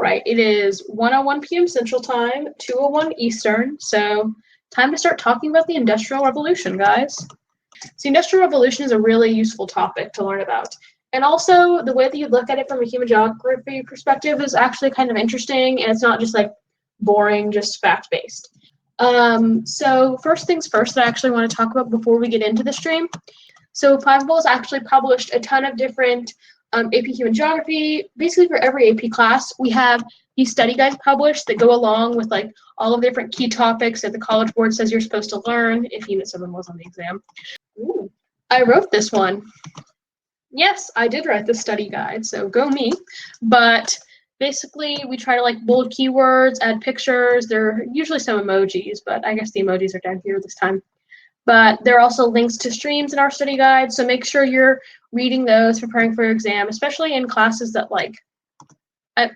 All right, it is 1:01 p.m. Central Time, 2:01 Eastern, so time to start talking about the Industrial Revolution, guys. So the Industrial Revolution is a really useful topic to learn about. And also, the way that you look at it from a human geography perspective is actually kind of interesting, and it's not just like boring, just fact-based. So first things first that I actually want to talk about before we get into the stream. So Fiveable has actually published a ton of different AP Human Geography. Basically for every AP class, we have these study guides published that go along with like all of the different key topics that the College Board says you're supposed to learn if Unit 7 was on the exam. Ooh, I wrote this one. Yes, I did write the study guide, so go me. But basically, we try to like bold keywords, add pictures. There are usually some emojis, but I guess the emojis are down here this time. But there are also links to streams in our study guide, so make sure you're reading those, preparing for your exam, especially in classes that like,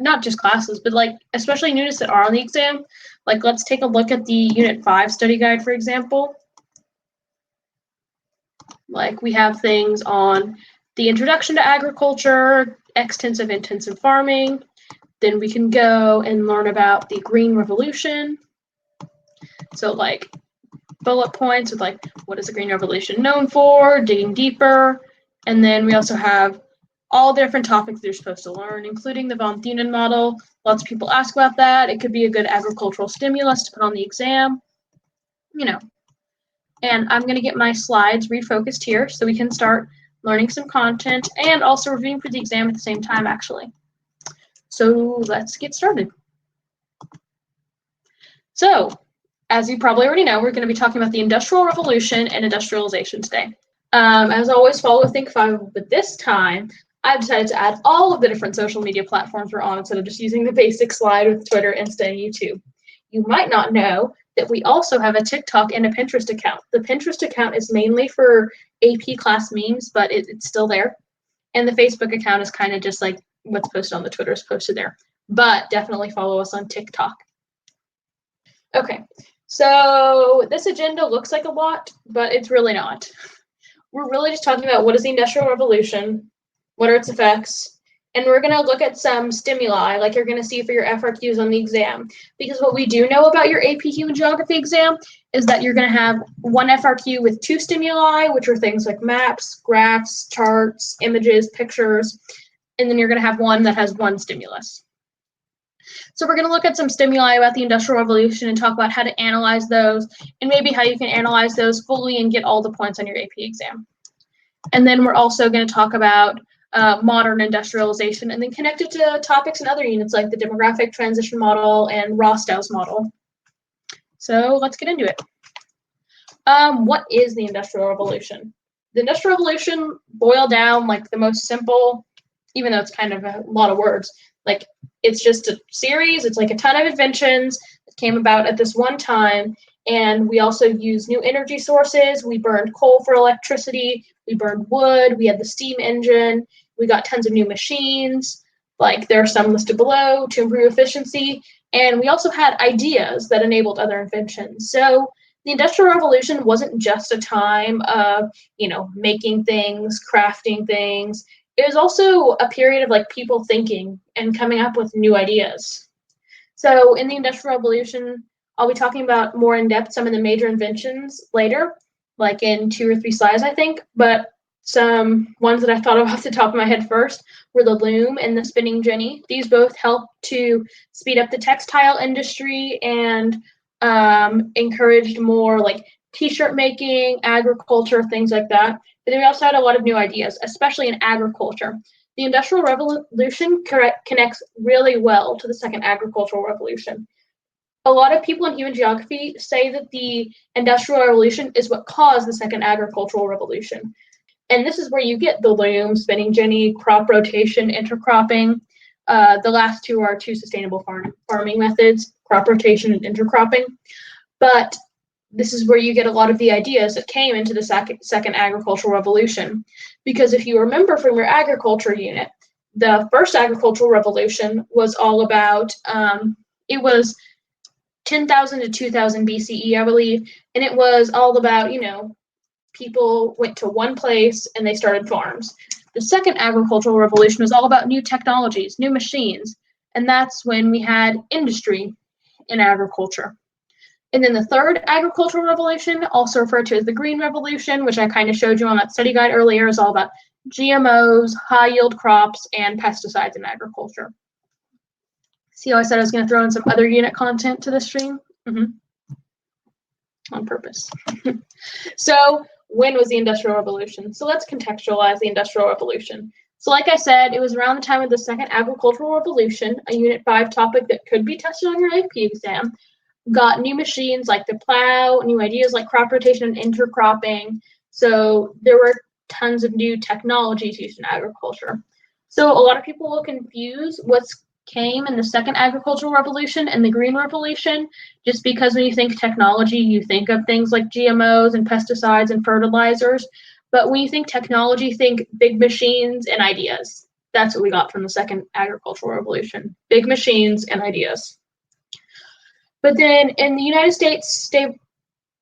not just classes, but like especially units that are on the exam. Like let's take a look at the Unit 5 study guide, for example. Like we have things on the introduction to agriculture, extensive intensive farming. Then we can go and learn about the Green Revolution. So like bullet points with like, what is the Green Revolution known for, digging deeper. And then we also have all the different topics that you're supposed to learn, including the von Thunen model. Lots of people ask about that. It could be a good agricultural stimulus to put on the exam, you know. And I'm going to get my slides refocused here so we can start learning some content and also reviewing for the exam at the same time, actually. So let's get started. So, as you probably already know, we're going to be talking about the Industrial Revolution and Industrialization today. As always, follow Think 5, but this time I've decided to add all of the different social media platforms we're on instead of just using the basic slide with Twitter, Insta, and YouTube. You might not know that we also have a TikTok and a Pinterest account. The Pinterest account is mainly for AP class memes, but it's still there. And the Facebook account is kind of just like what's posted on the Twitter is posted there. But definitely follow us on TikTok. Okay, so this agenda looks like a lot, but it's really not. We're really just talking about what is the Industrial Revolution, what are its effects, and we're going to look at some stimuli like you're going to see for your FRQs on the exam. Because what we do know about your AP Human Geography exam is that you're going to have one FRQ with 2 stimuli, which are things like maps, graphs, charts, images, pictures, and then you're going to have one that has 1 stimulus. So we're going to look at some stimuli about the Industrial Revolution and talk about how to analyze those and maybe how you can analyze those fully and get all the points on your AP exam. And then we're also going to talk about modern industrialization and then connect it to topics in other units like the demographic transition model and Rostow's model. So let's get into it. What is the Industrial Revolution? The Industrial Revolution, boiled down like the most simple, even though it's kind of a lot of words, like it's just a series, it's like a ton of inventions that came about at this one time, and we also used new energy sources. We burned coal for electricity, we burned wood, we had the steam engine, we got tons of new machines, like there are some listed below to improve efficiency, and we also had ideas that enabled other inventions. So the Industrial Revolution wasn't just a time of, you know, making things, crafting things. It was also a period of like people thinking and coming up with new ideas. So in the Industrial Revolution, I'll be talking about more in depth some of the major inventions later, like in 2 or 3 slides, I think. But some ones that I thought of off the top of my head first were the loom and the spinning jenny. These both helped to speed up the textile industry and encouraged more like t-shirt making, agriculture, things like that. But then we also had a lot of new ideas, especially in agriculture. The Industrial Revolution connects really well to the Second Agricultural Revolution. A lot of people in human geography say that the Industrial Revolution is what caused the Second Agricultural Revolution. And this is where you get the loom, spinning jenny, crop rotation, intercropping. The last 2 are 2 sustainable farming methods, crop rotation and intercropping. But this is where you get a lot of the ideas that came into the Second Agricultural Revolution. Because if you remember from your agriculture unit, the First Agricultural Revolution was all about, it was 10,000 to 2000 BCE, I believe, and it was all about, you know, people went to one place and they started farms. The Second Agricultural Revolution was all about new technologies, new machines, and that's when we had industry and agriculture. And then the third agricultural revolution, also referred to as the Green Revolution, which I kind of showed you on that study guide earlier, is all about GMOs, high yield crops, and pesticides in agriculture. See how I said I was going to throw in some other unit content to the stream? On purpose. So when was the Industrial Revolution? So let's contextualize the Industrial Revolution. So like I said, it was around the time of the Second Agricultural Revolution, a Unit 5 topic that could be tested on your AP exam. Got new machines like the plow, new ideas like crop rotation and intercropping. So there were tons of new technologies used in agriculture. So a lot of people will confuse what's came in the Second Agricultural Revolution and the Green Revolution, just because when you think technology, you think of things like GMOs and pesticides and fertilizers. But when you think technology, think big machines and ideas. That's what we got from the Second Agricultural Revolution, big machines and ideas. But then in the United States,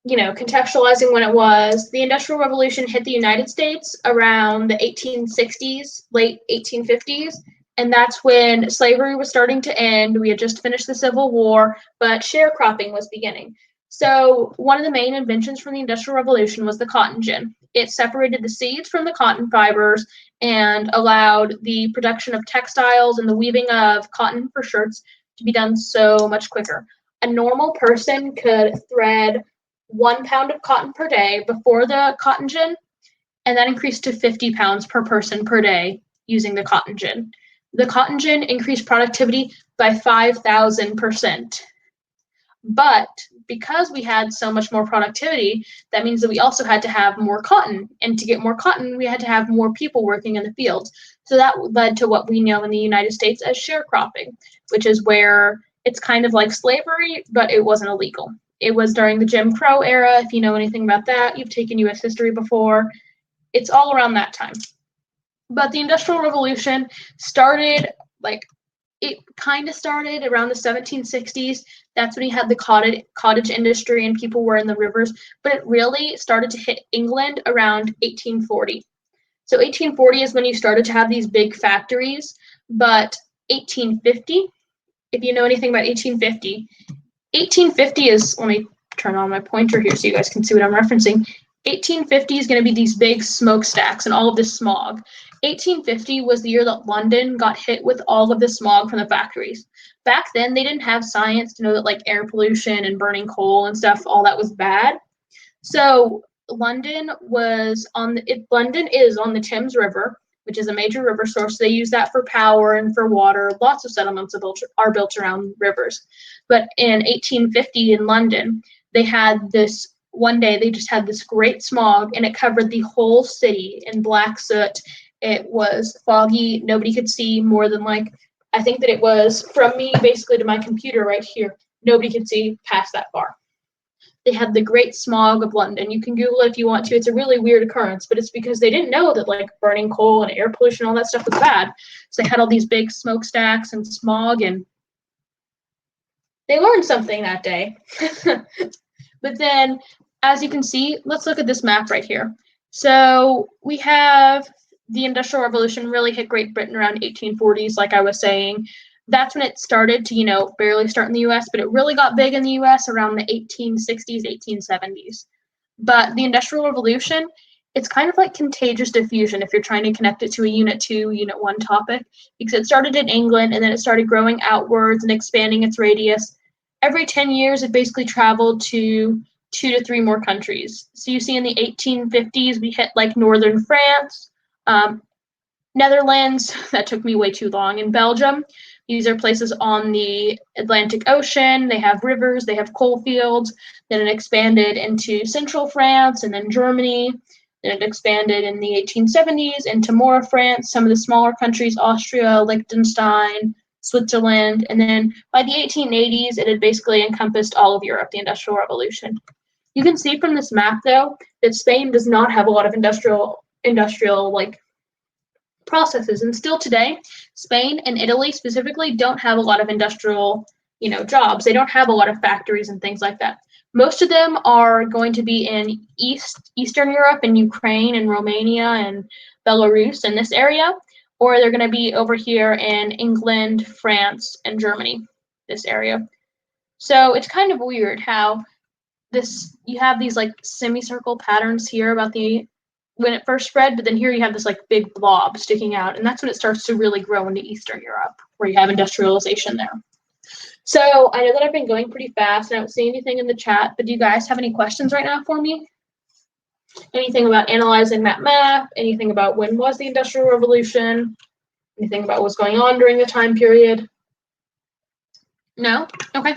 contextualizing when it was, the Industrial Revolution hit the United States around the 1860s, late 1850s. And that's when slavery was starting to end. We had just finished the Civil War, but sharecropping was beginning. So one of the main inventions from the Industrial Revolution was the cotton gin. It separated the seeds from the cotton fibers and allowed the production of textiles and the weaving of cotton for shirts to be done so much quicker. A normal person could thread 1 pound of cotton per day before the cotton gin, and that increased to 50 pounds per person per day using the cotton gin. The cotton gin increased productivity by 5,000%. But because we had so much more productivity, that means that we also had to have more cotton. And to get more cotton, we had to have more people working in the fields. So that led to what we know in the United States as sharecropping, which is where it's kind of like slavery, but it wasn't illegal. It was during the Jim Crow era. If you know anything about that, you've taken U.S. history before. It's all around that time. But the Industrial Revolution started, it kind of started around the 1760s. That's when you had the cottage industry and people were in the rivers. But it really started to hit England around 1840. So 1840 is when you started to have these big factories. But 1850, if you know anything about 1850 is, let me turn on my pointer here so you guys can see what I'm referencing. 1850 is going to be these big smokestacks and all of this smog. 1850 was the year that London got hit with all of the smog from the factories. Back then, they didn't have science to know that air pollution and burning coal and stuff, all that was bad. So London is on the Thames River, which is a major river source. They use that for power and for water. Lots of settlements are built around rivers. But in 1850 in London, they had this, one day they just had this great smog and it covered the whole city in black soot. It was foggy. Nobody could see more than I think that it was from me basically to my computer right here. Nobody could see past that far. They had the Great Smog of London. You can Google it if you want to. It's a really weird occurrence, but it's because they didn't know that burning coal and air pollution, all that stuff was bad. So they had all these big smokestacks and smog, and they learned something that day. But then, as you can see, let's look at this map right here. So we have the Industrial Revolution really hit Great Britain around 1840s, like I was saying. That's when it started to, barely start in the US, but it really got big in the US around the 1860s, 1870s. But the Industrial Revolution, it's kind of like contagious diffusion if you're trying to connect it to a Unit 2, Unit 1 topic, because it started in England and then it started growing outwards and expanding its radius. Every 10 years, it basically traveled to 2 to 3 more countries. So you see in the 1850s, we hit northern France, Netherlands, that took me way too long, in Belgium. These are places on the Atlantic Ocean. They have rivers, they have coal fields. Then it expanded into central France and then Germany. Then it expanded in the 1870s into more of France, some of the smaller countries, Austria, Liechtenstein, Switzerland. And then by the 1880s, it had basically encompassed all of Europe, the Industrial Revolution. You can see from this map, though, that Spain does not have a lot of industrial processes. And still today, Spain and Italy specifically don't have a lot of industrial, jobs. They don't have a lot of factories and things like that. Most of them are going to be in Eastern Europe and Ukraine and Romania and Belarus in this area, or they're going to be over here in England, France, and Germany, this area. So it's kind of weird how you have these like semicircle patterns here about when it first spread, but then here you have this like big blob sticking out, and that's when it starts to really grow into Eastern Europe, where you have industrialization there. So I know that I've been going pretty fast, and I don't see anything in the chat, but do you guys have any questions right now for me? Anything about analyzing that map? Anything about when was the Industrial Revolution? Anything about what's going on during the time period? No? Okay.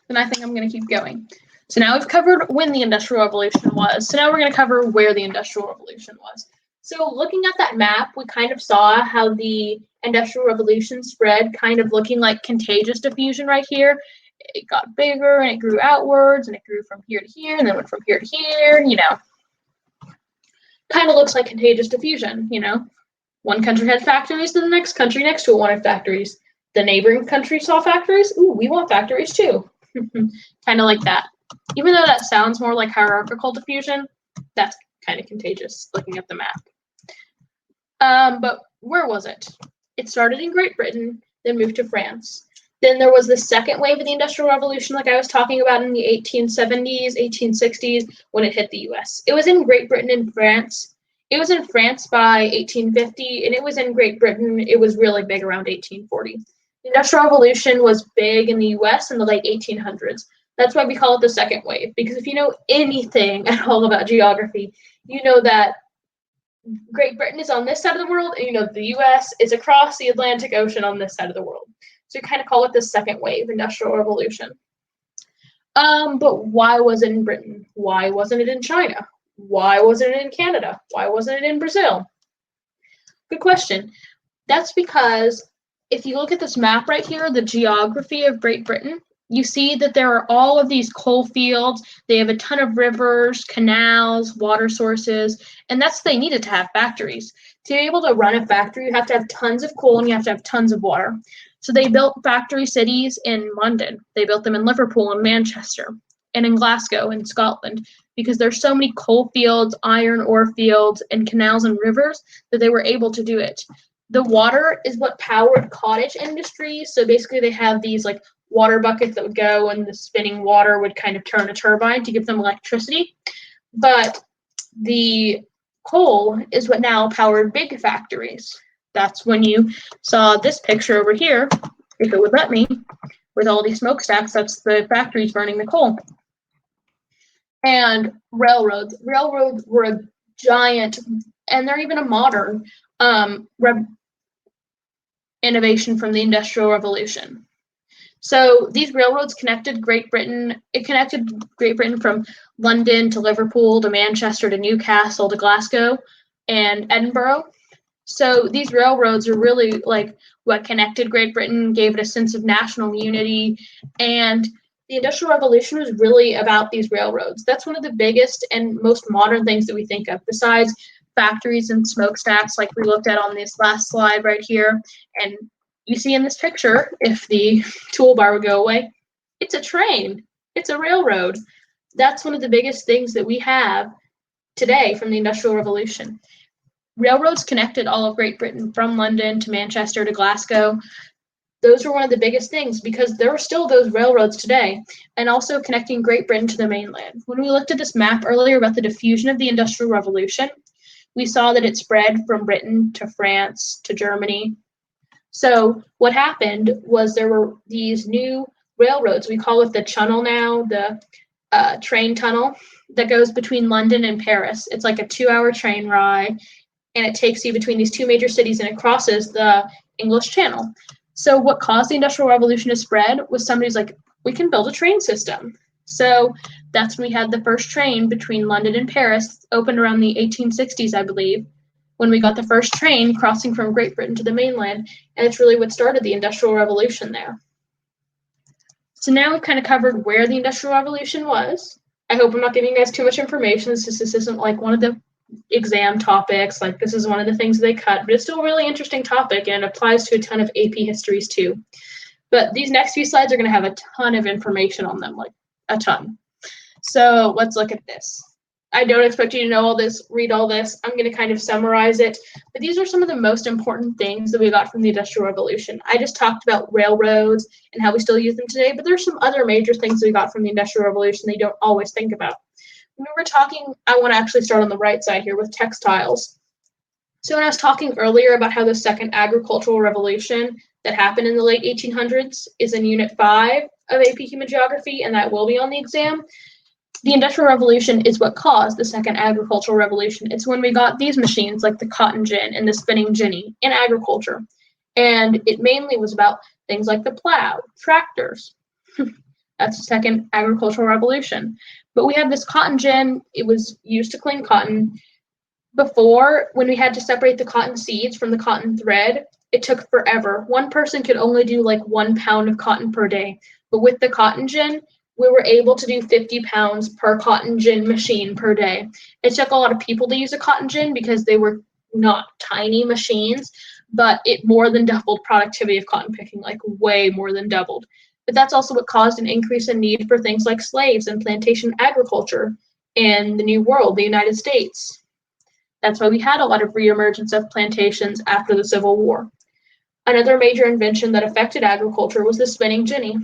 Then I think I'm going to keep going. So now we've covered when the Industrial Revolution was. So now we're going to cover where the Industrial Revolution was. So looking at that map, we kind of saw how the Industrial Revolution spread, kind of looking like contagious diffusion right here. It got bigger and it grew outwards, and it grew from here to here, and then went from here to here, you know. Kind of looks like contagious diffusion, you know. One country had factories, then the next country next to it wanted factories. The neighboring country saw factories. Ooh, we want factories too. Kind of like that. Even though that sounds more like hierarchical diffusion, that's kind of contagious looking at the map. But where was it? It started in Great Britain, then moved to France. Then there was the second wave of the Industrial Revolution, like I was talking about in the 1870s, 1860s, when it hit the US. It was in Great Britain and France. It was in France by 1850, and it was in Great Britain. It was really big around 1840. The Industrial Revolution was big in the US in the late 1800s. That's why we call it the second wave, because if you know anything at all about geography, you know that Great Britain is on this side of the world, and you know the US is across the Atlantic Ocean on this side of the world. So we kind of call it the second wave, Industrial Revolution. But why was it in Britain? Why wasn't it in China? Why wasn't it in Canada? Why wasn't it in Brazil? Good question. That's because if you look at this map right here, the geography of Great Britain, you see that there are all of these coal fields. They have a ton of rivers, canals, water sources, and that's what they needed to have factories. To be able to run a factory, you have to have tons of coal and you have to have tons of water. So they built factory cities in London. They built them in Liverpool and Manchester and in Glasgow in Scotland, because there's so many coal fields, iron ore fields, and canals and rivers that they were able to do it. The water is what powered cottage industries. So basically they have these like water buckets that would go, and the spinning water would kind of turn a turbine to give them electricity. But the coal is what now powered big factories. That's when you saw this picture over here, if it would let me, with all these smokestacks. That's the factories burning the coal. And railroads. Railroads were a giant, and they're even a modern innovation from the Industrial Revolution. So these railroads connected Great Britain. It connected Great Britain from London to Liverpool to Manchester to Newcastle to Glasgow and Edinburgh. So these railroads are really like what connected Great Britain, gave it a sense of national unity, and the Industrial Revolution was really about these railroads. That's one of the biggest and most modern things that we think of, besides factories and smokestacks like we looked at on this last slide right here. And you see in this picture, if the toolbar would go away, it's a train, it's a railroad. That's one of the biggest things that we have today from the Industrial Revolution. Railroads connected all of Great Britain from London to Manchester to Glasgow. Those were one of the biggest things, because there are still those railroads today, and also connecting Great Britain to the mainland. When we looked at this map earlier about the diffusion of the Industrial Revolution, we saw that it spread from Britain to France to Germany. So what happened was there were these new railroads. We call it the channel now, the train tunnel that goes between London and Paris. It's like a 2-hour train ride, and it takes you between these two major cities, and it crosses the English Channel. So what caused the Industrial Revolution to spread was somebody's like, we can build a train system. So that's when we had the first train between London and Paris, opened around the 1860s, I believe, when we got the first train crossing from Great Britain to the mainland, and it's really what started the Industrial Revolution there. So now we've kind of covered where the Industrial Revolution was. I hope I'm not giving you guys too much information. This isn't like one of the exam topics, like this is one of the things they cut, but it's still a really interesting topic, and it applies to a ton of AP histories too. But these next few slides are going to have a ton of information on them, like a ton. So let's look at this. I don't expect you to know all this, read all this. I'm going to kind of summarize it. But these are some of the most important things that we got from the Industrial Revolution. I just talked about railroads and how we still use them today, but there's some other major things that we got from the Industrial Revolution that you don't always think about. When we were talking, I want to actually start on the right side here with textiles. So when I was talking earlier about how the second agricultural revolution that happened in the late 1800s is in Unit 5 of AP Human Geography, and that will be on the exam, the Industrial Revolution is what caused the second agricultural revolution. It's when we got these machines like the cotton gin and the spinning jenny in agriculture. And it mainly was about things like the plow, tractors. That's the second agricultural revolution. But we have this cotton gin. It was used to clean cotton. Before, when we had to separate the cotton seeds from the cotton thread, it took forever. One person could only do like 1 pound of cotton per day. But with the cotton gin, we were able to do 50 pounds per cotton gin machine per day. It took a lot of people to use a cotton gin because they were not tiny machines, but it more than doubled productivity of cotton picking, like way more than doubled. But that's also what caused an increase in need for things like slaves and plantation agriculture in the New World, the United States. That's why we had a lot of reemergence of plantations after the Civil War. Another major invention that affected agriculture was the spinning jenny.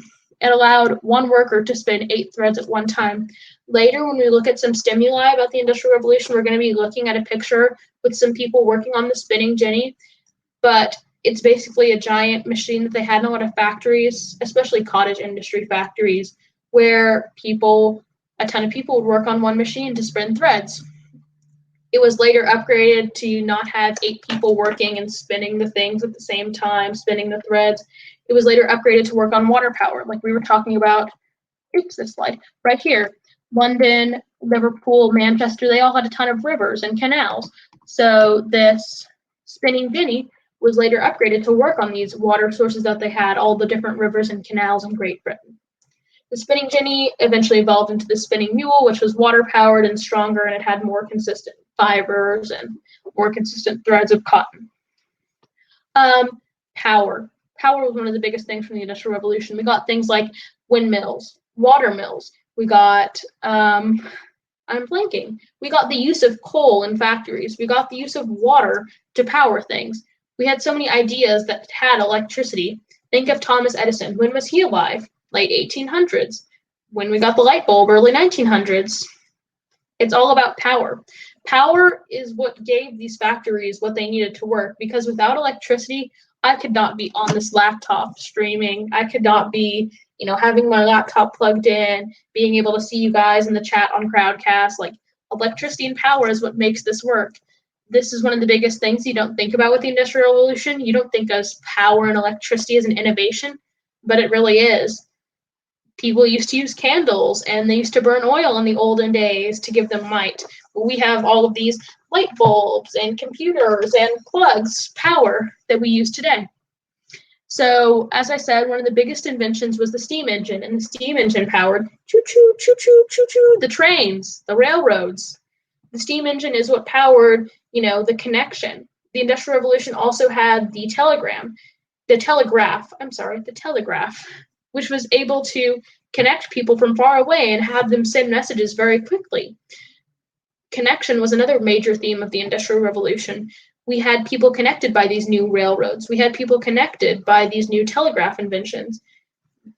It allowed one worker to spin 8 threads at one time. Later, when we look at some stimuli about the Industrial Revolution, we're going to be looking at a picture with some people working on the spinning jenny, but it's basically a giant machine that they had in a lot of factories, especially cottage industry factories, where a ton of people would work on one machine to spin threads. It was later upgraded to not have 8 people working and spinning the things at the same time, spinning the threads. It was later upgraded to work on water power, like we were talking about, this slide, right here. London, Liverpool, Manchester, they all had a ton of rivers and canals. So this spinning jenny was later upgraded to work on these water sources that they had, all the different rivers and canals in Great Britain. The spinning jenny eventually evolved into the spinning mule, which was water-powered and stronger, and it had more consistent fibers and more consistent threads of cotton. Power. Power was one of the biggest things from the Industrial Revolution. We got things like windmills, water mills. We got, I'm blanking. We got the use of coal in factories. We got the use of water to power things. We had so many ideas that had electricity. Think of Thomas Edison. When was he alive? Late 1800s. When we got the light bulb, early 1900s. It's all about power. Power is what gave these factories what they needed to work, because without electricity, I could not be on this laptop streaming. I could not be, having my laptop plugged in, being able to see you guys in the chat on Crowdcast. Like, electricity and power is what makes this work. This is one of the biggest things you don't think about with the Industrial Revolution. You don't think of power and electricity as an innovation, but it really is. People used to use candles, and they used to burn oil in the olden days to give them light. We have all of these light bulbs and computers and plugs, power that we use today. So, as I said, one of the biggest inventions was the steam engine, and the steam engine powered choo-choo, choo-choo, choo-choo, the trains, the railroads. The steam engine is what powered, the connection. The Industrial Revolution also had the Telegraph, which was able to connect people from far away and have them send messages very quickly. Connection was another major theme of the Industrial Revolution. We had people connected by these new railroads. We had people connected by these new telegraph inventions.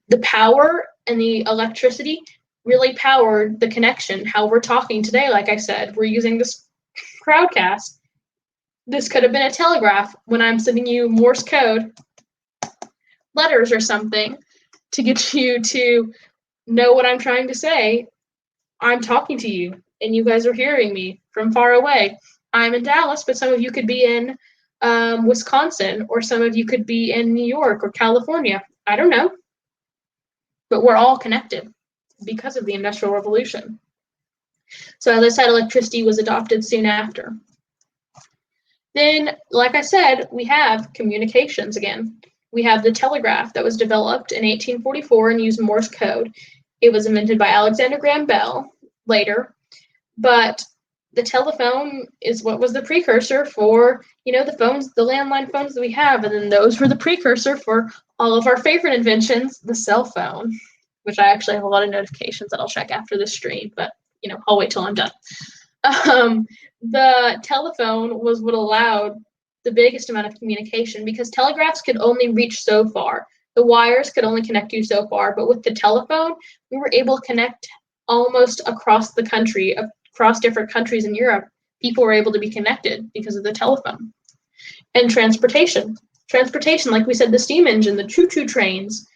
The power and the electricity really powered the connection. How we're talking today, like I said, we're using this Crowdcast. This could have been a telegraph when I'm sending you Morse code letters or something to get you to know what I'm trying to say. I'm talking to you, and you guys are hearing me from far away. I'm in Dallas, but some of you could be in Wisconsin, or some of you could be in New York or California. I don't know. But we're all connected because of the Industrial Revolution. So as I said, electricity was adopted soon after. Then, like I said, we have communications again. We have the telegraph that was developed in 1844 and used Morse code. It was invented by Alexander Graham Bell later, but the telephone is what was the precursor for, the phones, the landline phones that we have, and then those were the precursor for all of our favorite inventions, the cell phone, which I actually have a lot of notifications that I'll check after this stream, but, I'll wait till I'm done. The telephone was what allowed the biggest amount of communication because telegraphs could only reach so far. The wires could only connect you so far, but with the telephone, we were able to connect almost across the country, across different countries in Europe. People were able to be connected because of the telephone. And transportation. Transportation, like we said, the steam engine, the choo-choo trains,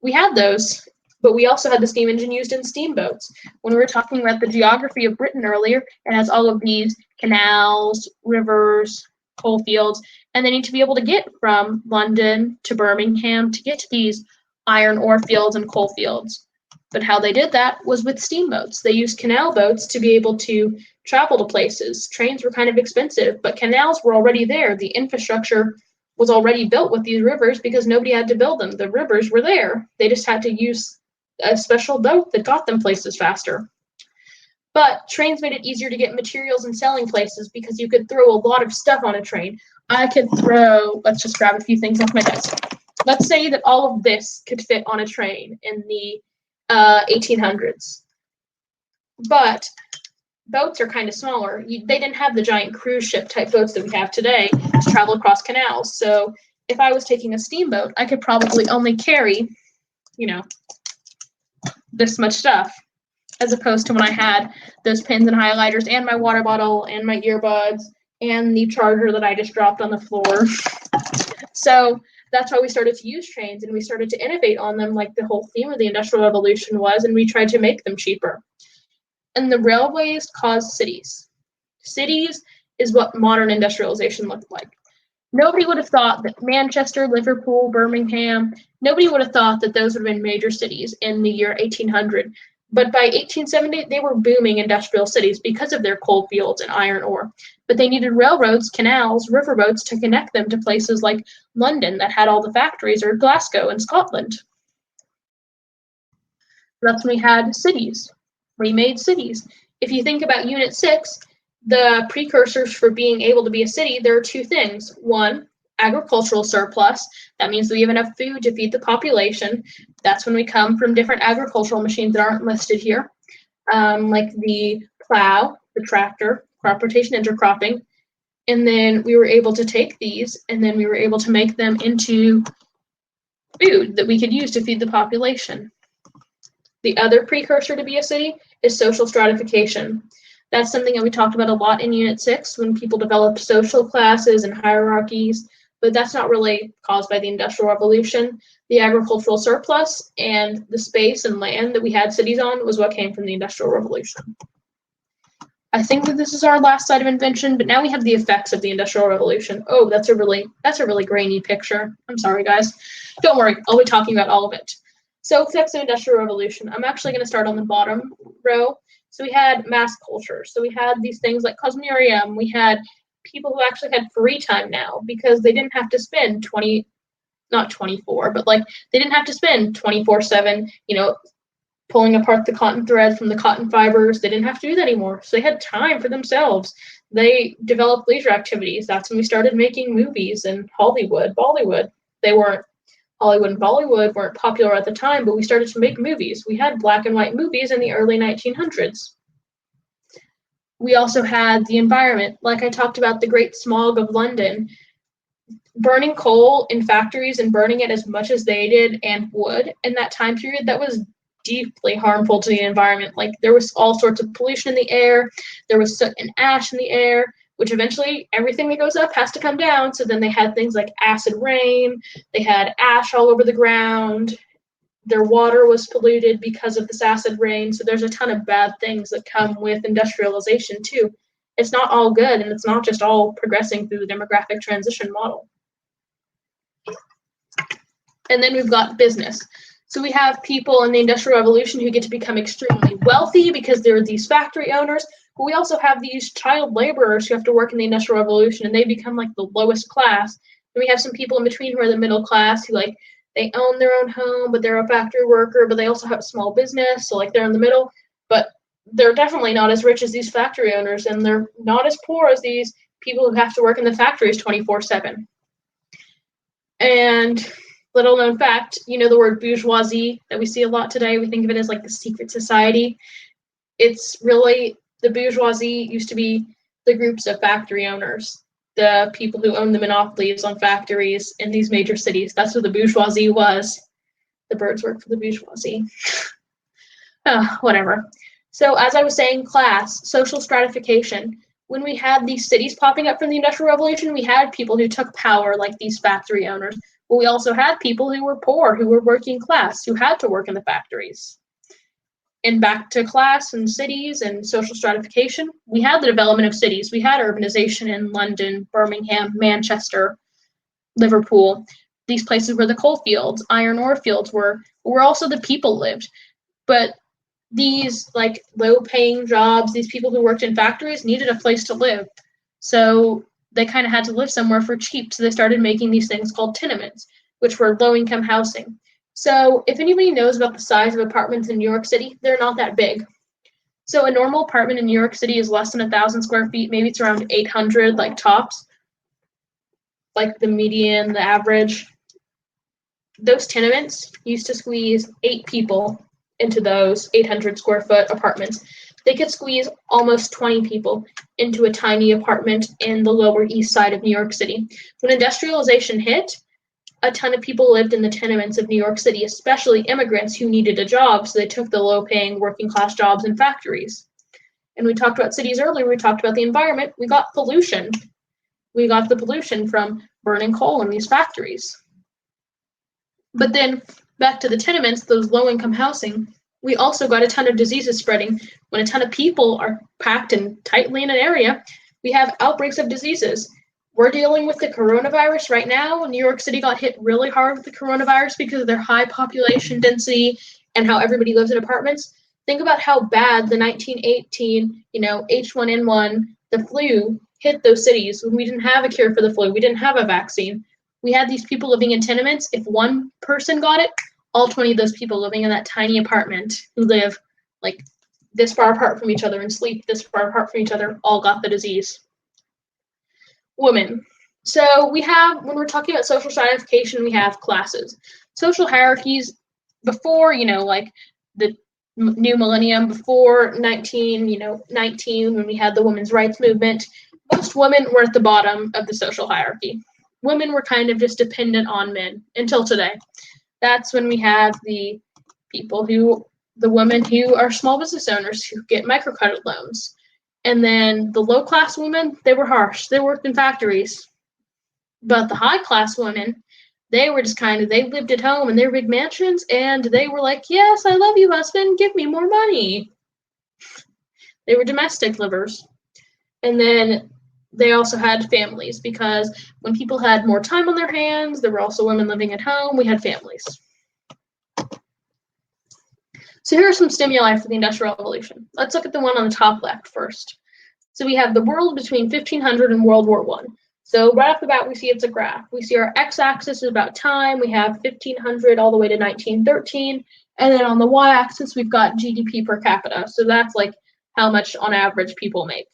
we had those, but we also had the steam engine used in steamboats. When we were talking about the geography of Britain earlier, it has all of these canals, rivers, coal fields, and they need to be able to get from London to Birmingham to get to these iron ore fields and coal fields. But how they did that was with steamboats. They used canal boats to be able to travel to places. Trains were kind of expensive, but canals were already there. The infrastructure was already built with these rivers because nobody had to build them. The rivers were there. They just had to use a special boat that got them places faster. But trains made it easier to get materials and selling places because you could throw a lot of stuff on a train. I could throw, let's just grab a few things off my desk. Let's say that all of this could fit on a train in the 1800s. But boats are kind of smaller. They didn't have the giant cruise ship type boats that we have today to travel across canals. So if I was taking a steamboat, I could probably only carry, this much stuff, as opposed to when I had those pens and highlighters and my water bottle and my earbuds and the charger that I just dropped on the floor. So that's why we started to use trains and we started to innovate on them, like the whole theme of the Industrial Revolution was, and we tried to make them cheaper. And the railways caused cities. Cities is what modern industrialization looked like. Nobody would have thought that Manchester, Liverpool, Birmingham, nobody would have thought that those would have been major cities in the year 1800. But by 1870, they were booming industrial cities because of their coal fields and iron ore. But they needed railroads, canals, riverboats to connect them to places like London that had all the factories, or Glasgow in Scotland. That's when we had cities. We made cities. If you think about Unit 6, the precursors for being able to be a city, there are two things. One, agricultural surplus. That means we have enough food to feed the population. That's when we come from different agricultural machines that aren't listed here, like the plow, the tractor, crop rotation, intercropping. And then we were able to take these and then we were able to make them into food that we could use to feed the population. The other precursor to be a city is social stratification. That's something that we talked about a lot in Unit 6 when people developed social classes and hierarchies, but that's not really caused by the Industrial Revolution. The agricultural surplus and the space and land that we had cities on was what came from the Industrial Revolution. I think that this is our last slide of invention, but now we have the effects of the Industrial Revolution. Oh, that's a really grainy picture. I'm sorry, guys. Don't worry, I'll be talking about all of it. So effects of Industrial Revolution. I'm actually going to start on the bottom row. So we had mass culture. So we had these things like cosmerium. We had people who actually had free time now because they didn't have to spend not 24, but like they didn't have to spend 24/7, pulling apart the cotton thread from the cotton fibers. They didn't have to do that anymore. So they had time for themselves. They developed leisure activities. That's when we started making movies in Hollywood, Bollywood. Hollywood and Bollywood weren't popular at the time, but we started to make movies. We had black and white movies in the early 1900s. We also had the environment. Like I talked about the Great Smog of London. Burning coal in factories and burning it as much as they did and wood in that time period, that was deeply harmful to the environment. Like there was all sorts of pollution in the air. There was soot and ash in the air, which eventually everything that goes up has to come down. So then they had things like acid rain. They had ash all over the ground. Their water was polluted because of this acid rain. So there's a ton of bad things that come with industrialization too. It's not all good, and it's not just all progressing through the demographic transition model. And then we've got business. So we have people in the Industrial Revolution who get to become extremely wealthy because they're these factory owners. But we also have these child laborers who have to work in the Industrial Revolution, and they become like the lowest class. And we have some people in between who are the middle class who they own their own home, but they're a factory worker, but they also have a small business. So they're in the middle, but they're definitely not as rich as these factory owners, and they're not as poor as these people who have to work in the factories 24/7. And little known fact, the word bourgeoisie that we see a lot today, we think of it as like the secret society. It's really The bourgeoisie used to be the groups of factory owners, the people who owned the monopolies on factories in these major cities. That's what the bourgeoisie was. The birds work for the bourgeoisie. Whatever. So as I was saying, class, social stratification. When we had these cities popping up from the Industrial Revolution, we had people who took power, like these factory owners. But we also had people who were poor, who were working class, who had to work in the factories. And back to class and cities and social stratification, we had the development of cities. We had urbanization in London, Birmingham, Manchester, Liverpool, these places where the coal fields, iron ore fields were, where also the people lived. But these like low-paying jobs, these people who worked in factories needed a place to live. So they kind of had to live somewhere for cheap. So they started making these things called tenements, which were low-income housing. So if anybody knows about the size of apartments in New York City, they're not that big. So a normal apartment in New York City is less than 1,000 square feet. Maybe it's around 800, like tops, like the median, the average. Those tenements used to squeeze 8 people into those 800 square foot apartments. They could squeeze almost 20 people into a tiny apartment in the Lower East Side of New York City. When industrialization hit, a ton of people lived in the tenements of New York City, especially immigrants who needed a job, so they took the low-paying working-class jobs in factories. And we talked about cities earlier, we talked about the environment, we got pollution. We got the pollution from burning coal in these factories. But then, back to the tenements, those low-income housing, we also got a ton of diseases spreading. When a ton of people are packed in tightly in an area, we have outbreaks of diseases. We're dealing with the coronavirus right now. New York City got hit really hard with the coronavirus because of their high population density and how everybody lives in apartments. Think about how bad the 1918, H1N1, the flu, hit those cities when we didn't have a cure for the flu. We didn't have a vaccine. We had these people living in tenements. If one person got it, all 20 of those people living in that tiny apartment who live like this far apart from each other and sleep this far apart from each other all got the disease. Women. So we have, when we're talking about social stratification, we have classes. Social hierarchies before, like the new millennium, before 1919, when we had the women's rights movement, most women were at the bottom of the social hierarchy. Women were kind of just dependent on men until today. That's when we have the women who are small business owners who get microcredit loans. And then the low-class women, they were harsh. They worked in factories. But the high-class women, they were just they lived at home in their big mansions, and they were like, yes, I love you, husband. Give me more money. They were domestic livers. And then they also had families, because when people had more time on their hands, there were also women living at home. We had families. So here are some stimuli for the Industrial Revolution. Let's look at the one on the top left first. So we have the world between 1500 and World War I. So right off the bat, we see it's a graph. We see our x-axis is about time. We have 1500 all the way to 1913. And then on the y-axis, we've got GDP per capita. So that's like how much on average people make.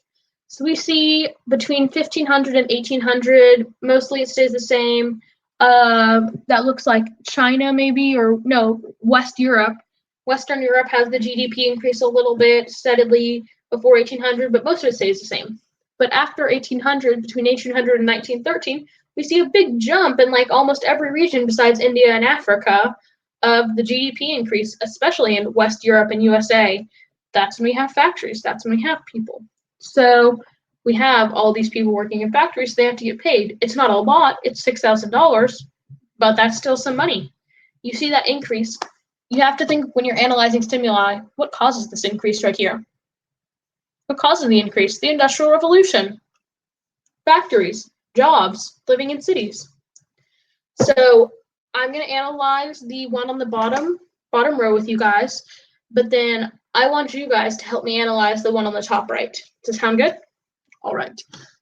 So we see between 1500 and 1800, mostly it stays the same. That looks like China maybe, or no, West Europe. Western Europe has the GDP increase a little bit steadily before 1800, but most of it stays the same. But after 1800, between 1800 and 1913, we see a big jump in like almost every region besides India and Africa of the GDP increase, especially in West Europe and USA. That's when we have factories. That's when we have people. So we have all these people working in factories, so they have to get paid. It's not a lot. It's $6,000, but that's still some money. You see that increase. You have to think when you're analyzing stimuli, what causes this increase right here? What causes the increase? The Industrial Revolution. Factories, jobs, living in cities. So I'm going to analyze the one on the bottom row with you guys, but then I want you guys to help me analyze the one on the top right. Does that sound good? All right.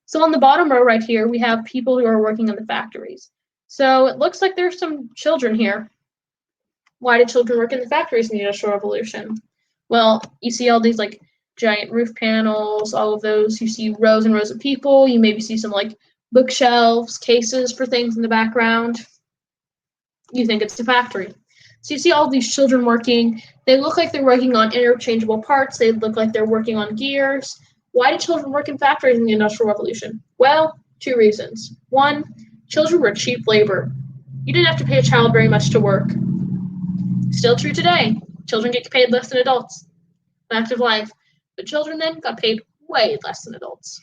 So on the bottom row right here, we have people who are working in the factories. So it looks like there's some children here. Why did children work in the factories in the Industrial Revolution? Well, you see all these like giant roof panels, all of those. You see rows and rows of people. You maybe see some like bookshelves, cases for things in the background. You think it's a factory. So you see all these children working. They look like they're working on interchangeable parts. They look like they're working on gears. Why did children work in factories in the Industrial Revolution? Well, 2 reasons. 1, children were cheap labor. You didn't have to pay a child very much to work. Still true today. Children get paid less than adults. Fact of life. But children then got paid way less than adults.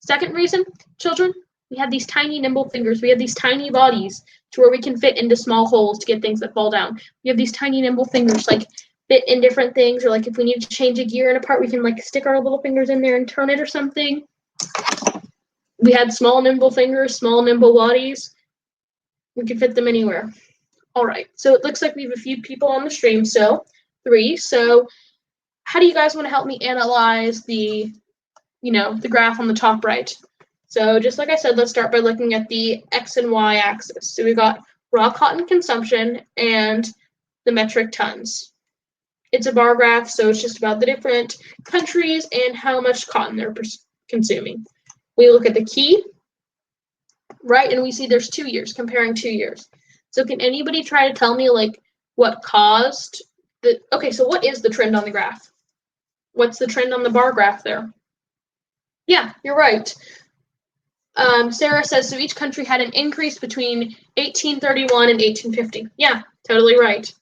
Second reason, children, we have these tiny nimble fingers. We have these tiny bodies to where we can fit into small holes to get things that fall down. We have these tiny nimble fingers, like fit in different things, or like if we need to change a gear in a part, we can like stick our little fingers in there and turn it or something. We had small nimble fingers, small nimble bodies. We could fit them anywhere. All right, so it looks like we have a few people on the stream, so 3. So how do you guys want to help me analyze the graph on the top right? So just like I said, let's start by looking at the X and Y axis. So we've got raw cotton consumption and the metric tons. It's a bar graph, so it's just about the different countries and how much cotton they're consuming. We look at the key, right, and we see there's 2 years, comparing 2 years. So can anybody try to tell me like what caused the, okay, so what is the trend on the graph? What's the trend on the bar graph there? Yeah, you're right. Sarah says, so each country had an increase between 1831 and 1850. Yeah, totally right.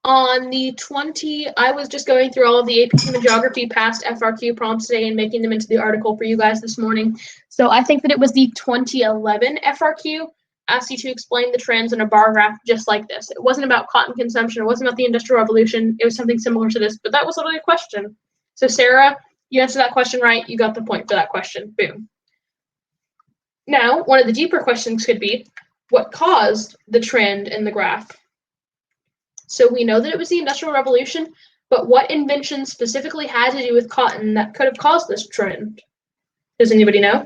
On the 20, I was just going through all of the AP Human Geography past FRQ prompts today and making them into the article for you guys this morning. So I think that it was the 2011 FRQ asked you to explain the trends in a bar graph just like this. It wasn't about cotton consumption. It wasn't about the Industrial Revolution. It was something similar to this, but that was literally a question. So Sarah, you answered that question right. You got the point for that question. Boom. Now, one of the deeper questions could be, what caused the trend in the graph? So we know that it was the Industrial Revolution, but what invention specifically had to do with cotton that could have caused this trend? Does anybody know?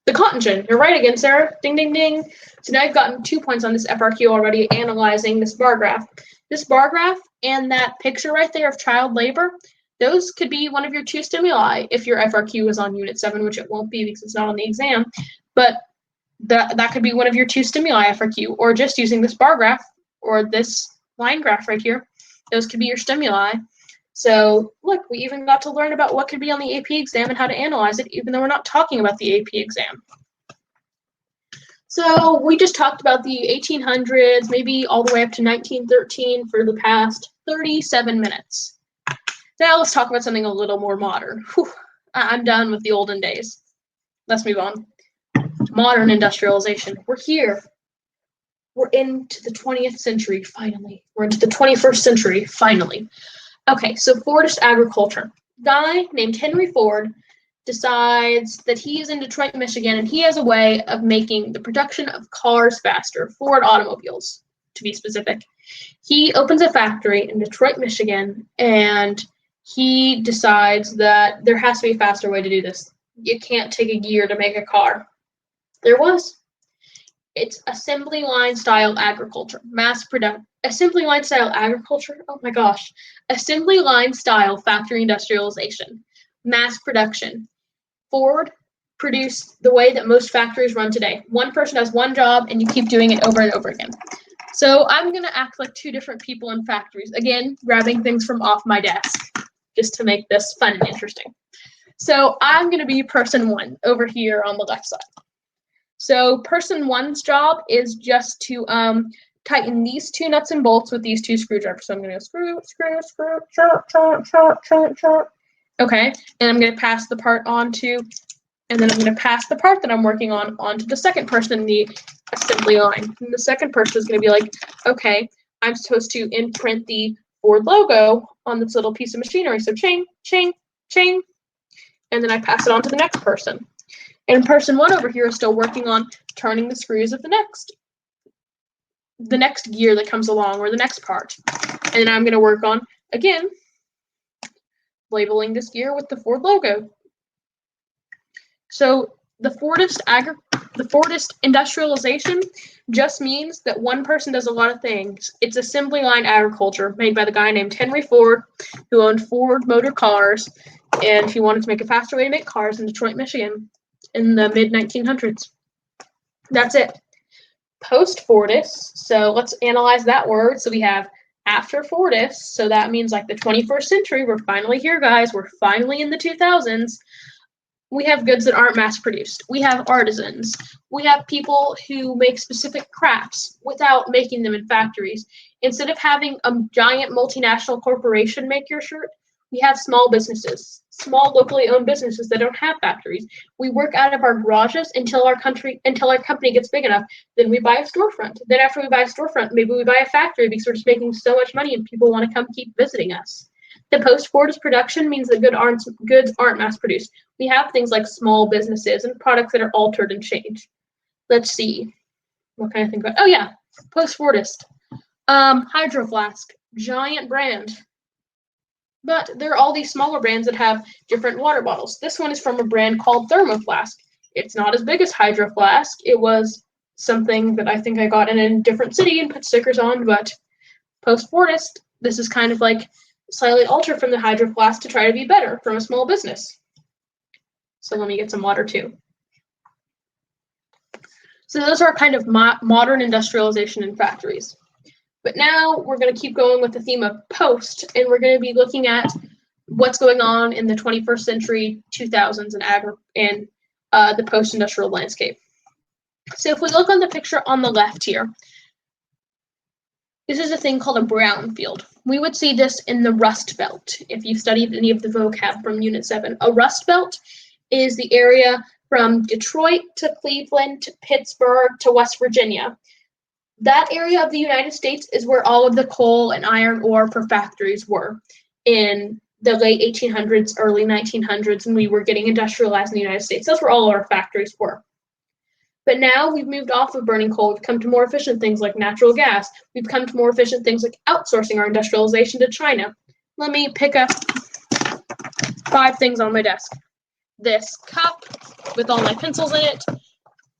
The cotton gin. You're right again, Sarah. Ding, ding, ding. So now I've gotten 2 points on this FRQ already, analyzing this bar graph. This bar graph and that picture right there of child labor, those could be one of your 2 stimuli if your FRQ is on Unit 7, which it won't be because it's not on the exam. But that could be one of your 2 stimuli FRQ, or just using this bar graph or this line graph right here. Those could be your stimuli. So look, we even got to learn about what could be on the AP exam and how to analyze it, even though we're not talking about the AP exam. So we just talked about the 1800s, maybe all the way up to 1913 for the past 37 minutes. Now let's talk about something a little more modern. Whew, I'm done with the olden days. Let's move on. Modern industrialization. We're here. We're into the 20th century, finally. We're into the 21st century, finally. Okay, so Fordist agriculture. Guy named Henry Ford decides that he is in Detroit, Michigan, and he has a way of making the production of cars faster, Ford automobiles, to be specific. He opens a factory in Detroit, Michigan, and he decides that there has to be a faster way to do this. You can't take a gear to make a car. There was. It's assembly line style agriculture, mass production. Assembly line style agriculture? Oh my gosh. Assembly line style factory industrialization, mass production. Ford produced the way that most factories run today. One person does one job and you keep doing it over and over again. So I'm going to act like 2 different people in factories. Again, grabbing things from off my desk just to make this fun and interesting. So I'm going to be person 1 over here on the left side. So person 1's job is just to tighten these 2 nuts and bolts with these 2 screwdrivers. So I'm going to go screw, screw, screw, chop. Okay, and I'm going to pass the part onto, and then I'm going to pass the part that I'm working on onto the second person in the assembly line. And the second person is going to be like, okay, I'm supposed to imprint the Ford logo on this little piece of machinery. So ching, ching, ching, and then I pass it on to the next person. And person 1 over here is still working on turning the screws of the next gear that comes along, or the next part. And then I'm going to work on, again, labeling this gear with the Ford logo. So the Fordist industrialization just means that one person does a lot of things. It's assembly line agriculture made by the guy named Henry Ford, who owned Ford Motor Cars, and he wanted to make a faster way to make cars in Detroit, Michigan in the mid-1900s. That's it. Post-Fordist, so let's analyze that word. So we have after Fordist, so that means like the 21st century. We're finally here, guys. We're finally in the 2000s. We have goods that aren't mass-produced. We have artisans. We have people who make specific crafts without making them in factories. Instead of having a giant multinational corporation make your shirt, we have small businesses, small locally owned businesses that don't have factories. We work out of our garages until our company gets big enough. Then we buy a storefront. Then after we buy a storefront, maybe we buy a factory because we're just making so much money and people want to come keep visiting us. The post-Fordist production means that goods aren't mass-produced. We have things like small businesses and products that are altered and changed. Let's see. What can I think about? Oh yeah, post-Fordist. Hydro Flask, giant brand. But there are all these smaller brands that have different water bottles. This one is from a brand called Thermoflask. It's not as big as Hydro Flask. It was something that I think I got in a different city and put stickers on, but post-Fordist, this is kind of like slightly altered from the Hydro Flask to try to be better from a small business. So let me get some water too. So those are kind of modern industrialization in factories. But now we're going to keep going with the theme of post, and we're going to be looking at what's going on in the 21st century, 2000s, and the post-industrial landscape. So if we look on the picture on the left here, this is a thing called a brownfield. We would see this in the Rust Belt, if you've studied any of the vocab from Unit 7. A Rust Belt is the area from Detroit to Cleveland to Pittsburgh to West Virginia. That area of the United States is where all of the coal and iron ore for factories were in the late 1800s, early 1900s, and we were getting industrialized in the United States. That's where all of our factories were. But now we've moved off of burning coal. We've come to more efficient things like natural gas. We've come to more efficient things like outsourcing our industrialization to China. Let me pick up 5 things on my desk. This cup with all my pencils in it,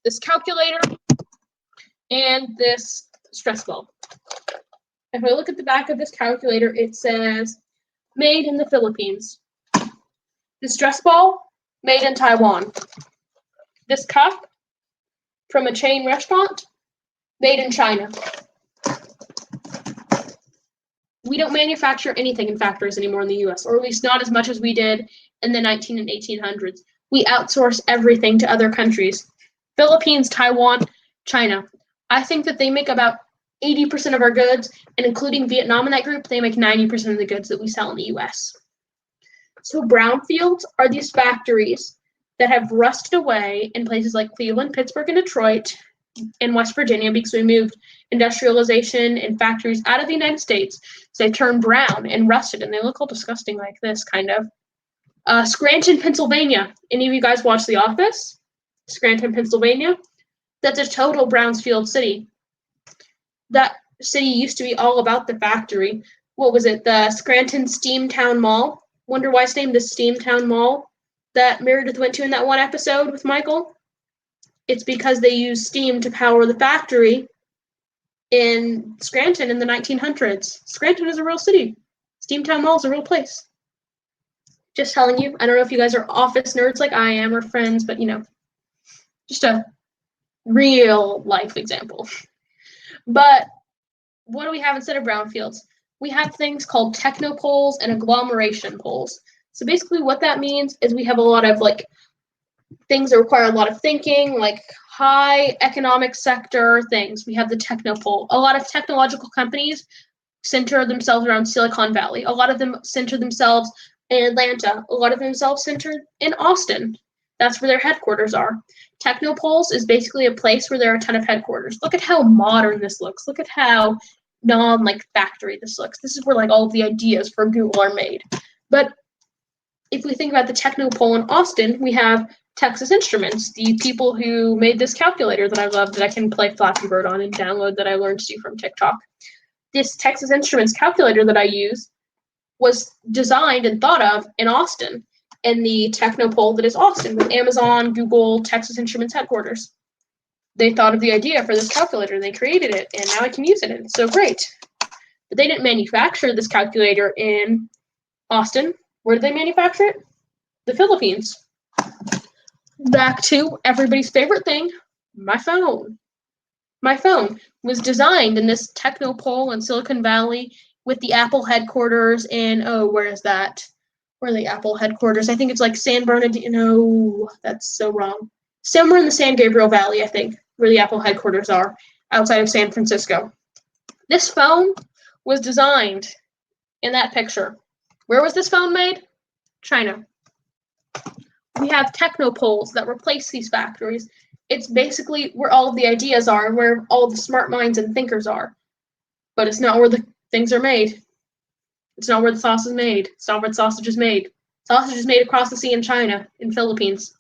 this calculator, and this stress ball. If I look at the back of this calculator, it says, made in the Philippines. The stress ball, made in Taiwan. This cup, from a chain restaurant, made in China. We don't manufacture anything in factories anymore in the US, or at least not as much as we did in the 19 and 1800s. We outsource everything to other countries. Philippines, Taiwan, China. I think that they make about 80% of our goods, and including Vietnam in that group, they make 90% of the goods that we sell in the US. So brownfields are these factories that have rusted away in places like Cleveland, Pittsburgh, and Detroit, in West Virginia, because we moved industrialization and factories out of the United States. So they turned brown and rusted, and they look all disgusting like this, kind of. Scranton, Pennsylvania. Any of you guys watch The Office? Scranton, Pennsylvania? That's a total brownfield city. That city used to be all about the factory. What was it? The Scranton Steamtown Mall? Wonder why it's named the Steamtown Mall that Meredith went to in that one episode with Michael? It's because they used steam to power the factory in Scranton in the 1900s. Scranton is a real city. Steamtown Mall is a real place. Just telling you. I don't know if you guys are office nerds like I am or friends, but just a real life example. But what do we have instead of brownfields? We have things called technopoles and agglomeration poles. So basically what that means is we have a lot of things that require a lot of thinking, like high economic sector things. We have the technopole. A lot of technological companies center themselves around Silicon Valley. A lot of them center themselves in Atlanta. A lot of themselves centered in Austin. That's where their headquarters are. Technopoles is basically a place where there are a ton of headquarters. Look at how modern this looks. Look at how factory this looks. This is where all of the ideas for Google are made. But if we think about the Technopole in Austin, we have Texas Instruments, the people who made this calculator that I love that I can play Flappy Bird on and download that I learned to do from TikTok. This Texas Instruments calculator that I use was designed and thought of in Austin, in the Technopole that is Austin, with Amazon, Google, Texas Instruments headquarters. They thought of the idea for this calculator, and they created it, and now I can use it, and it's so great. But they didn't manufacture this calculator in Austin. Where did they manufacture it? The Philippines. Back to everybody's favorite thing, my phone. My phone was designed in this Technopole in Silicon Valley with the Apple headquarters in, oh, where is that? Where are the Apple headquarters? I think it's like San Bernardino. That's so wrong. Somewhere in the San Gabriel Valley, I think, where the Apple headquarters are, outside of San Francisco. This phone was designed in that picture. Where was this phone made? China. We have technopoles that replace these factories. It's basically where all of the ideas are, where all the smart minds and thinkers are. But it's not where the things are made. It's not where the sauce is made. It's not where the sausage is made. Sausage is made across the sea in China, in Philippines.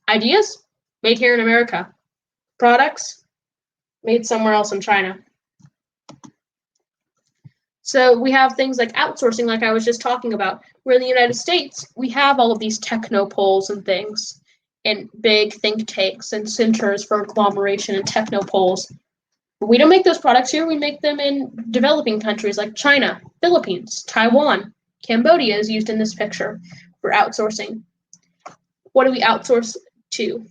Ideas? Made here in America. Products? Made somewhere else in China. So we have things like outsourcing, like I was just talking about, where in the United States, we have all of these technopoles and things, and big think tanks and centers for agglomeration and technopoles. But we don't make those products here. We make them in developing countries like China, Philippines, Taiwan. Cambodia is used in this picture for outsourcing. What do we outsource to?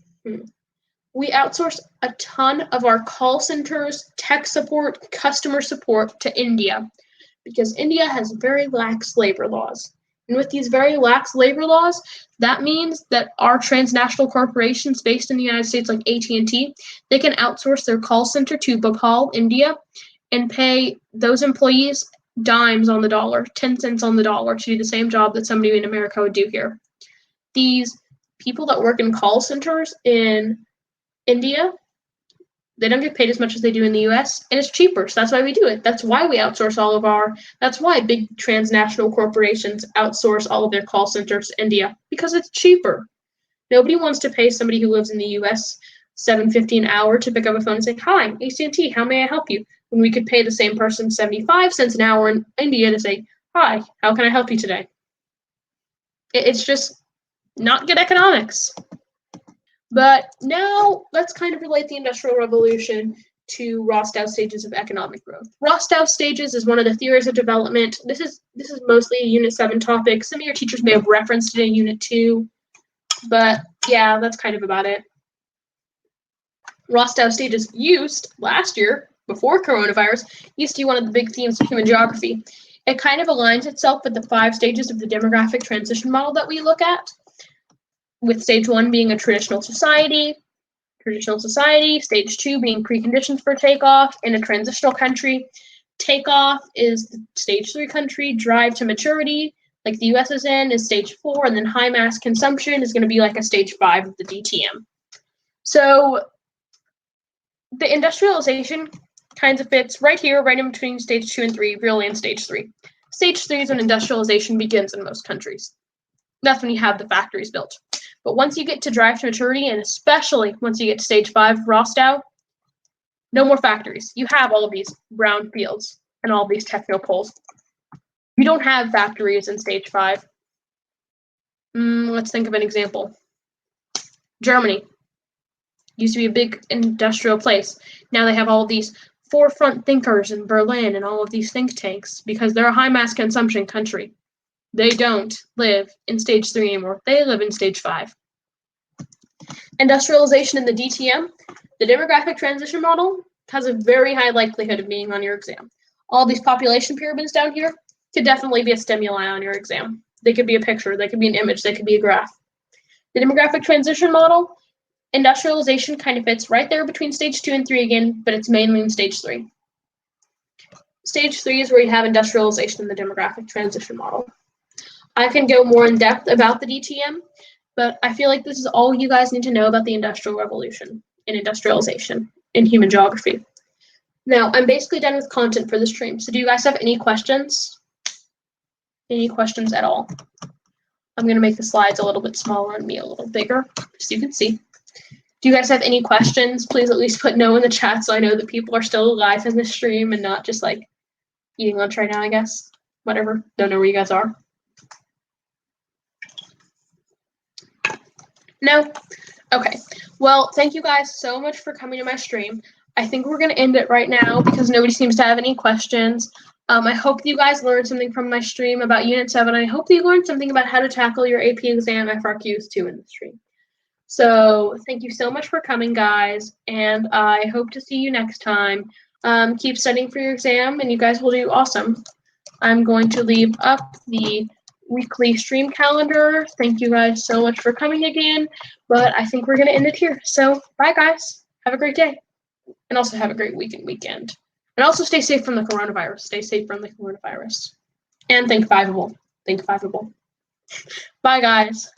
We outsource a ton of our call centers, tech support, customer support to India, because India has very lax labor laws. And with these very lax labor laws, that means that our transnational corporations based in the United States, like AT&T, they can outsource their call center to Bhopal, India, and pay those employees dimes on the dollar, 10 cents on the dollar, to do the same job that somebody in America would do here. These people that work in call centers in India, they don't get paid as much as they do in the US, and it's cheaper, so that's why we do it. That's why we outsource that's why big transnational corporations outsource all of their call centers to India, because it's cheaper. Nobody wants to pay somebody who lives in the US $7.50 an hour to pick up a phone and say, "Hi, AT&T, how may I help you?" When we could pay the same person 75 cents an hour in India to say, "Hi, how can I help you today?" It's just not good economics. But now let's kind of relate the Industrial Revolution to Rostow's stages of economic growth. Rostow's stages is one of the theories of development. This is mostly a Unit 7 topic. Some of your teachers may have referenced it in Unit 2, but yeah, that's kind of about it. Rostow stages used last year, before coronavirus, used to be one of the big themes of human geography. It kind of aligns itself with the 5 stages of the demographic transition model that we look at, with stage 1 being a traditional society, stage 2 being preconditions for takeoff in a transitional country. Takeoff is the stage 3 country, drive to maturity, like the US is in, is stage 4, and then high mass consumption is going to be like a stage 5 of the DTM. So the industrialization kind of fits right here, right in between stage 2 and 3, really in stage 3. Stage 3 is when industrialization begins in most countries. That's when you have the factories built. But once you get to drive to maturity, and especially once you get to stage 5, Rostow, no more factories. You have all of these brownfields and all of these technopoles. You don't have factories in stage 5. Let's think of an example. Germany used to be a big industrial place. Now they have all of these forefront thinkers in Berlin and all of these think tanks because they're a high mass consumption country. They don't live in stage 3 anymore. They live in stage 5. Industrialization in the DTM, the demographic transition model, has a very high likelihood of being on your exam. All these population pyramids down here could definitely be a stimuli on your exam. They could be a picture, they could be an image, they could be a graph. The demographic transition model, industrialization kind of fits right there between stage 2 and 3 again, but it's mainly in stage 3. Stage 3 is where you have industrialization in the demographic transition model. I can go more in depth about the DTM, but I feel like this is all you guys need to know about the Industrial Revolution and industrialization in human geography. Now, I'm basically done with content for the stream, so do you guys have any questions? Any questions at all? I'm going to make the slides a little bit smaller and me a little bigger, so you can see. Do you guys have any questions? Please at least put no in the chat so I know that people are still alive in the stream and not just like eating lunch right now, I guess. Whatever. Don't know where you guys are. No? Okay. Well, thank you guys so much for coming to my stream. I think we're going to end it right now because nobody seems to have any questions. I hope you guys learned something from my stream about Unit 7. I hope that you learned something about how to tackle your AP exam FRQs too in the stream. So thank you so much for coming, guys, and I hope to see you next time. Keep studying for your exam, and you guys will do awesome. I'm going to leave up the weekly stream calendar. Thank you guys so much for coming again, but I think we're going to end it here. So bye, guys. Have a great day, and also have a great weekend. And also stay safe from the coronavirus. Stay safe from the coronavirus. And think Fiveable. Think Fiveable. Bye, guys.